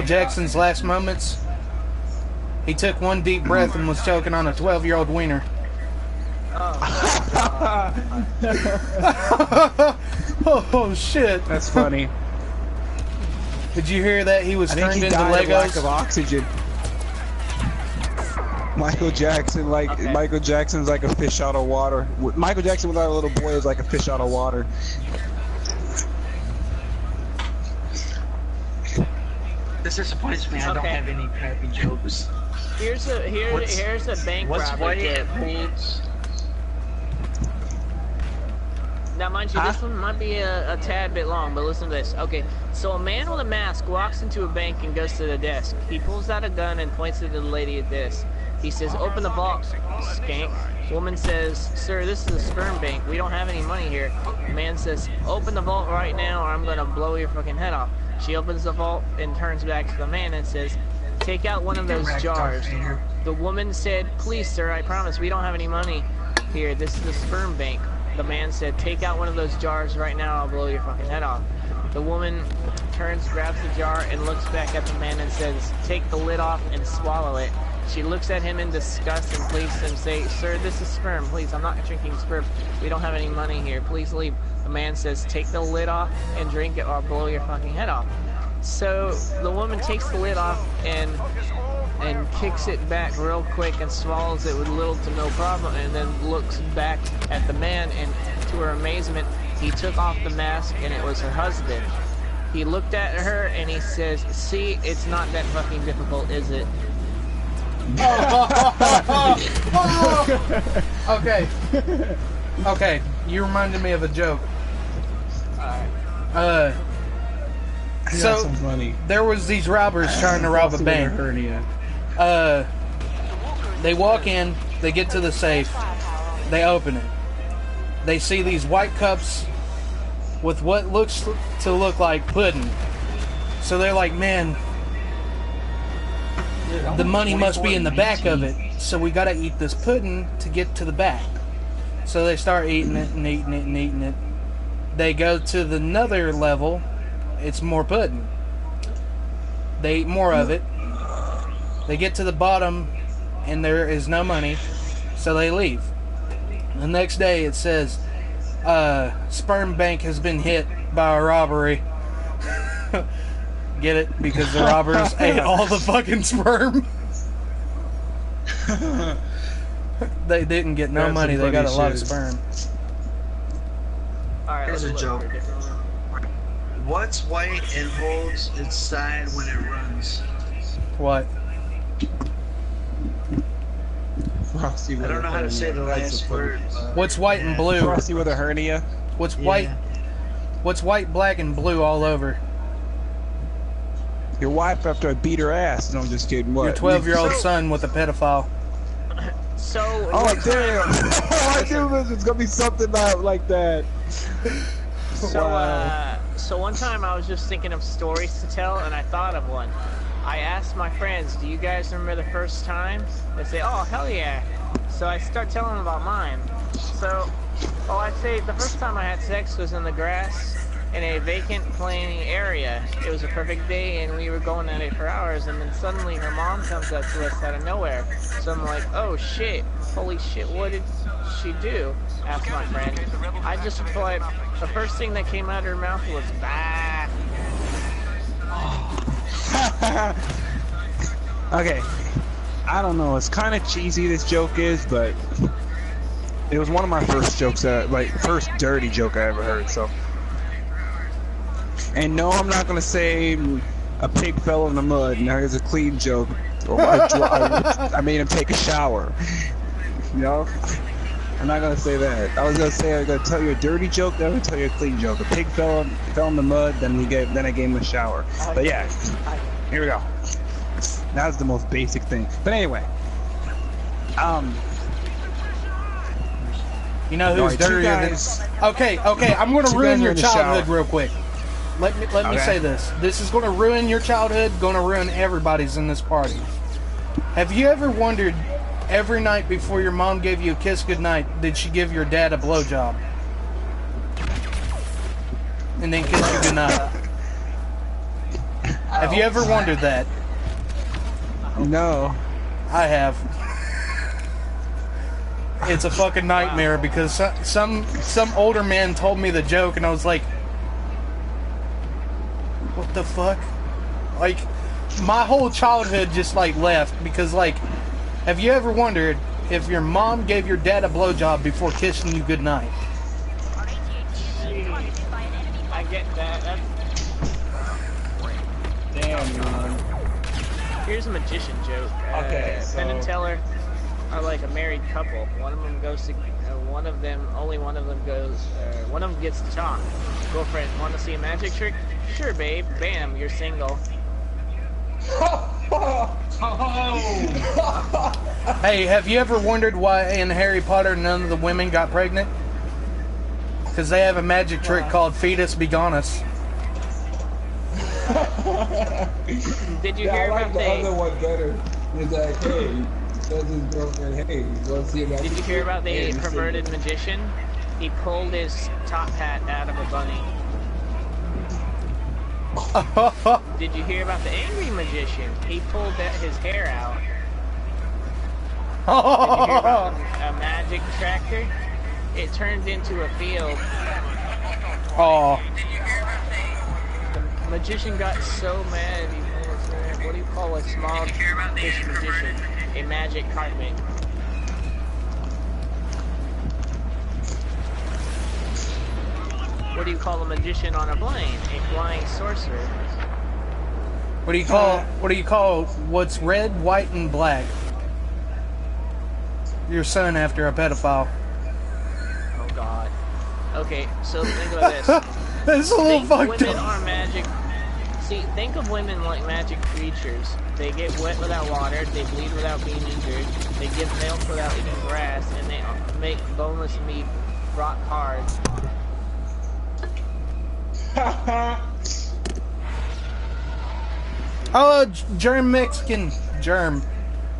Jackson's last moments, he took one deep breath and was choking on a 12-year-old wiener. Oh shit! That's funny. Did you hear that he was turned into Legos? Of lack Legos? of oxygen. Michael Jackson, Michael Jackson's like a fish out of water. Michael Jackson without a little boy is like a fish out of water. This disappoints me. I don't have any crappy jokes. Here's a bank What's robber white joke. holds? Now, mind you, this one might be a tad bit long, but listen to this. Okay, so a man with a mask walks into a bank and goes to the desk. He pulls out a gun and points it at the lady at this. He says, "Open the vault, skank." Woman says, "Sir, this is a sperm bank. We don't have any money here." The man says, "Open the vault right now or I'm gonna blow your fucking head off." She opens the vault and turns back to the man and says, "Take out one of those jars." The woman said, "Please, sir, I promise, we don't have any money here. This is a sperm bank." The man said, "Take out one of those jars right now, I'll blow your fucking head off." The woman turns, grabs the jar, and looks back at the man and says, "Take the lid off and swallow it." She looks at him in disgust and pleads and says, "Sir, this is sperm. Please, I'm not drinking sperm. We don't have any money here. Please leave." The man says, "Take the lid off and drink it or I'll blow your fucking head off." So the woman takes the lid off and kicks it back real quick and swallows it with little to no problem, and then looks back at the man, and to her amazement, he took off the mask and it was her husband. He looked at her and he says, "See, it's not that fucking difficult, is it?" Okay, you reminded me of a joke. So funny. there was these robbers trying to rob a bank. They walk in, they get to the safe, they open it. They see these white cups with what looks to look like pudding. So they're like, "Man, the money must be in the back of it, so we gotta eat this pudding to get to the back." So they start eating it and eating it and eating it. They go to the another level, it's more pudding. They eat more of it. They get to the bottom and there is no money, so they leave. The next day it says, "Sperm bank has been hit by a robbery." Get it? Because the robbers ate all the fucking sperm. They didn't get no money, they got a lot of sperm. Alright, Here's a joke. What's white and holds its side when it runs? What? Frosty I don't know how to say the last word. What's white and blue? Frosty with a hernia. What's white? What's white, black, and blue all over? Your wife after I beat her ass. No, I'm just kidding. What? Your 12-year-old son with a pedophile. So, Oh damn! I knew this was gonna be something like that. so one time I was just thinking of stories to tell, and I thought of one. I asked my friends, "Do you guys remember the first time?" They say, "Oh, hell yeah." So I start telling them about mine. So, I say the first time I had sex was in the grass in a vacant plain area. It was a perfect day and we were going at it for hours, and then suddenly her mom comes up to us out of nowhere. So I'm like, "Oh shit, holy shit, what did she do?" asked my friend. I just replied, the first thing that came out of her mouth was bah. Okay, I don't know. It's kind of cheesy. This joke is, but it was one of my first jokes first dirty joke I ever heard. So, and no, I'm not gonna say a pig fell in the mud. Now here's a clean joke. Or I made him take a shower. You know, I'm not gonna say that. I was gonna say I'm gonna tell you a dirty joke. Then I'm gonna tell you a clean joke. A pig fell in the mud. Then I gave him a shower. But yeah, here we go. That's the most basic thing. But anyway, you know who's dirtier than... Okay, I'm gonna ruin your childhood real quick. Let me say this. This is gonna ruin your childhood, gonna ruin everybody's in this party. Have you ever wondered, every night before your mom gave you a kiss goodnight, did she give your dad a blowjob? And then kiss you goodnight? Have you ever wondered that? No. I have. It's a fucking nightmare because some older man told me the joke and I was like, what the fuck? Like, my whole childhood just like left because like, have you ever wondered if your mom gave your dad a blowjob before kissing you goodnight? I get that. Damn, man. Here's a magician joke. Okay, Penn and so- Teller are like a married couple. One of them goes to, one of them gets chalk. Girlfriend, want to see a magic trick? Sure, babe. Bam, you're single. Hey, have you ever wondered why in Harry Potter none of the women got pregnant? Because they have a magic trick called Fetus Begonus. Did you Yeah, I hear like about the other one better. It's like, hey, does his girlfriend, hey, you want to see about Did you hear about the Hey, perverted magician? He pulled his top hat out of a bunny. Did you hear about the angry magician? He pulled his hair out. Did you hear about a magic tractor? It turned into a field. Oh, The magician got so mad. He was, what do you call a small fish magician? A magic carpet. What do you call a magician on a plane? A flying sorcerer. what do you call what's red, white, and black? Your son after a pedophile. Oh God. Okay, so think of this. That's a little Think fucked women up. are magic. See, think of women like magic creatures. They get wet without water, they bleed without being injured, they give milk without eating grass, and they make boneless meat rock hard. Oh, germ Mexican. Germ.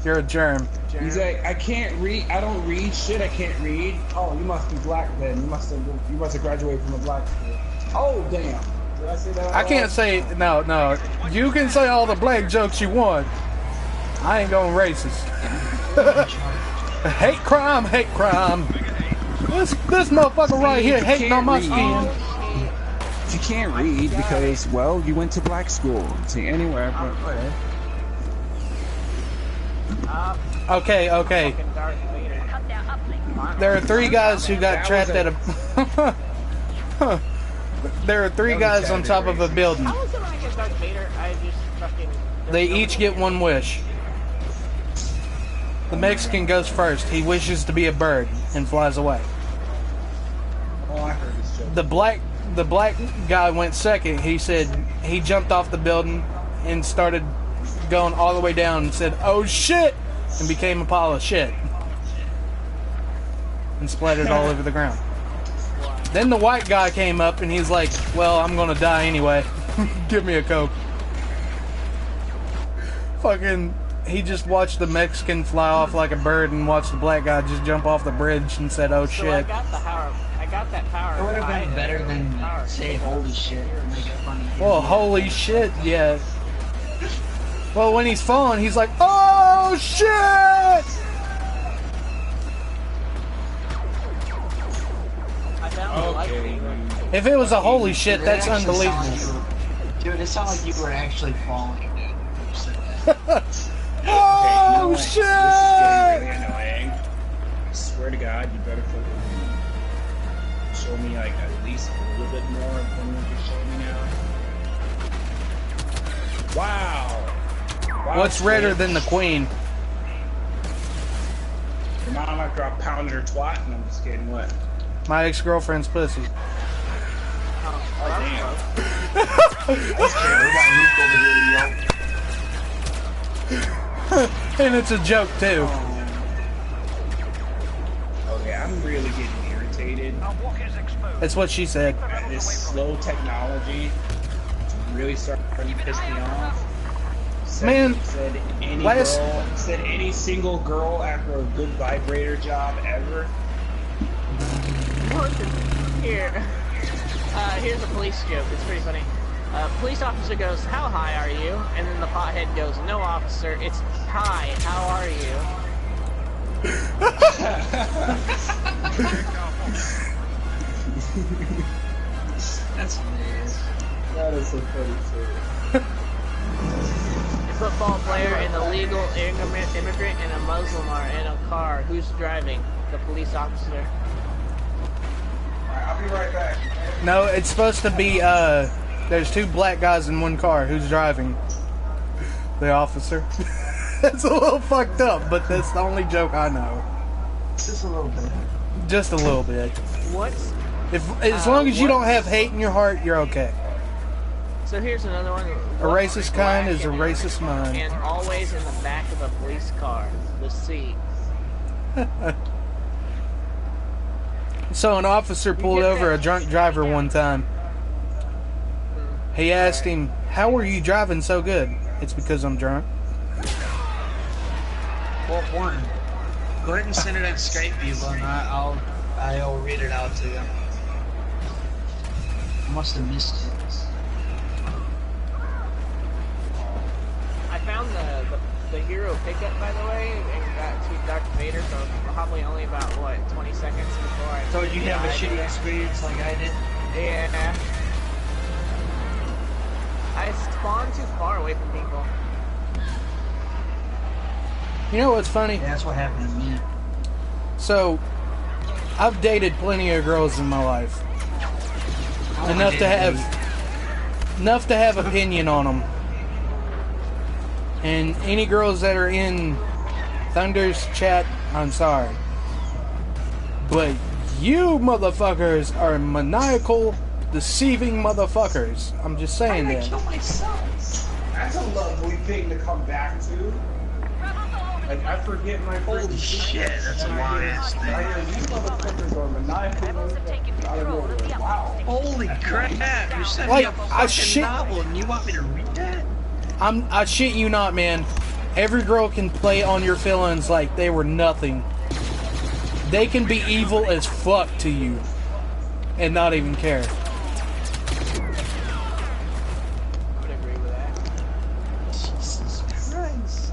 You're a germ. He's like, I can't read. I don't read shit. I can't read. Oh, you must be black then. You must have graduated from a black school. Oh, damn. Did I say that? I can't say no. You can say all the black jokes you want. I ain't going racist. Hate crime. This motherfucker right here hating on my skin. You can't read because, well, you went to black school. See, anywhere, but whatever. Okay. Fucking Darth Vader. There are three guys who got trapped at a. There are three guys on top of a building. How is it when I get Darth Vader? I just fucking. They each get one wish. The Mexican goes first. He wishes to be a bird and flies away. Oh, I heard this joke. The black guy went second. He said he jumped off the building and started going all the way down and said, "Oh shit!" and became a pile of shit and splattered all over the ground. Then the white guy came up and he's like, "Well, I'm gonna die anyway. Give me a Coke." Fucking, he just watched the Mexican fly off like a bird and watched the black guy just jump off the bridge and said, "Oh So I shit." got the power. I got that power. It would have been I- better than power. say holy shit and make it funny. Well, holy shit, yeah. Well, when he's falling, he's like, "Oh shit!" I found the light Okay, saber. dude. If it was a holy shit, It that's actually sounded unbelievable. like dude, it sounded like you were actually falling. Oh This is shit! getting really annoying. I swear to God, you better fucking show me like at least a little bit more than what you're showing me now. Wow. What's redder than the queen? Your mom after I pounded her twat and I'm just kidding. What? My ex-girlfriend's pussy. Oh damn. And it's a joke too. Okay, I'm really getting irritated That's what she said. at this slow technology. It's really starting to piss me off. Man, said last- any single girl after a good vibrator job ever. Here. Here's a police joke. It's pretty funny. Police officer goes, "How high are you?" And then the pothead goes, "No, officer, it's hi. How are you?" That's hilarious. That is so funny too. A football player, an illegal immigrant, and a Muslim are in a car. Who's driving? The police officer. Alright, I'll be right back. No, it's supposed to be, there's 2 black guys in one car. Who's driving? The officer. That's a little fucked up, but that's the only joke I know. Just a little bit. Just a little bit. What's As long as you don't have hate in your heart, you're okay. So here's another one. A racist kind is a racist mind. And always in the back of a police car, the seat. So an officer pulled over a drunk driver one time. He asked him, "How are you driving so good?" "It's because I'm drunk." Well, one. Go ahead and send it in Skype, people, and I'll read it out to you. I must have missed it. I found the hero pickup, by the way, and got to Darth Vader for probably only about, what, 20 seconds before I... So you have a died. shitty experience like I did? Yeah. I spawned too far away from people. You know what's funny? Yeah, that's what happened to me. So, I've dated plenty of girls in my life. Enough to have opinion on them. And any girls that are in Thunder's chat, I'm sorry. But you motherfuckers are maniacal, deceiving motherfuckers. I'm just saying that. Kill myself. That's a lovely thing to come back to. Like, I forget my Holy first shit, that's a long ass I thing. hear you motherfuckers are maniacal. Out of nowhere. Wow. Holy crap, you sent Like, me a I fucking shit- novel and you want me to read that? I shit you not, man. Every girl can play on your feelings like they were nothing. They can be evil as fuck to you and not even care. I would agree with that. Jesus Christ.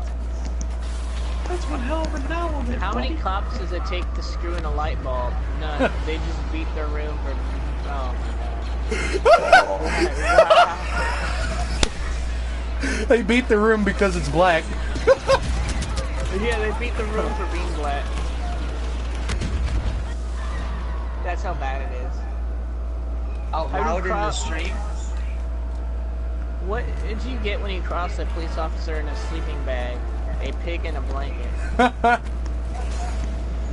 That's one hell of a novel there, How many buddy. cops does it take to screw in a light bulb? None. They just beat their room for... Oh my god. They beat the room because it's black. Yeah, they beat the room for being black. That's how bad it is. Out How do you loud in the cross- stream? What did you get when you crossed a police officer in a sleeping bag? A pig and a blanket.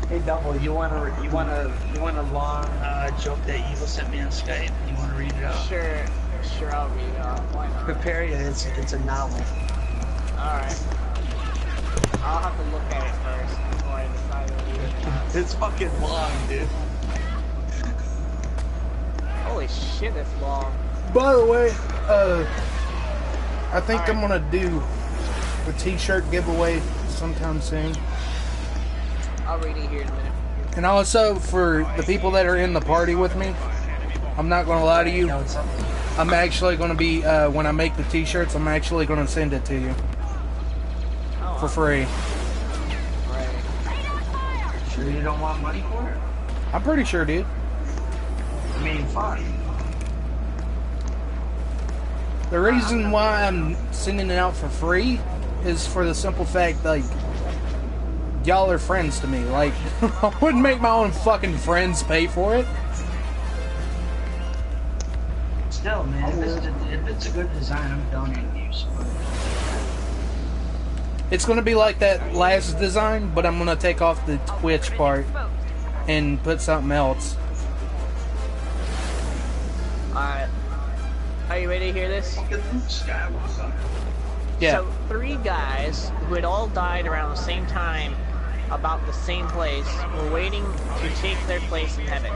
Hey, Double, you want a long joke that Evil sent me on Skype? You want to read it out? Sure, I'll read it off. Why not? Prepare you. It's a novel. Alright. I'll have to look at it first before I decide to read it. It's fucking long, dude. Holy shit, it's long. By the way, I think I'm gonna do a t-shirt giveaway sometime soon. I'll read it here in a minute. And also, for the people that are in the party with me, I'm not gonna lie to you. No, it's something. I'm actually gonna be, when I make the t-shirts, I'm actually gonna send it to you Oh, for free. Right. Sure you don't want money for it? I'm pretty sure, dude. I mean, fine. The reason why I'm sending it out for free is for the simple fact, like, y'all are friends to me. Like, I wouldn't make my own fucking friends pay for it. Still, man, if it's a good design, I'm donating you some money. It's gonna be like that last design, but I'm gonna take off the Twitch part and put something else. Alright. Are you ready to hear this? Yeah. So, 3 guys who had all died around the same time, about the same place, were waiting to take their place in heaven.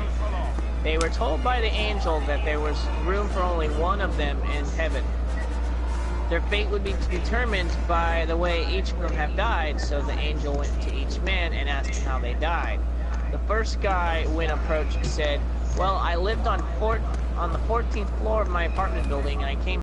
They were told by the angel that there was room for only one of them in heaven. Their fate would be determined by the way each of them have died, so the angel went to each man and asked him how they died. The first guy, when approached, said, "Well, I lived on the 14th floor of my apartment building, and I came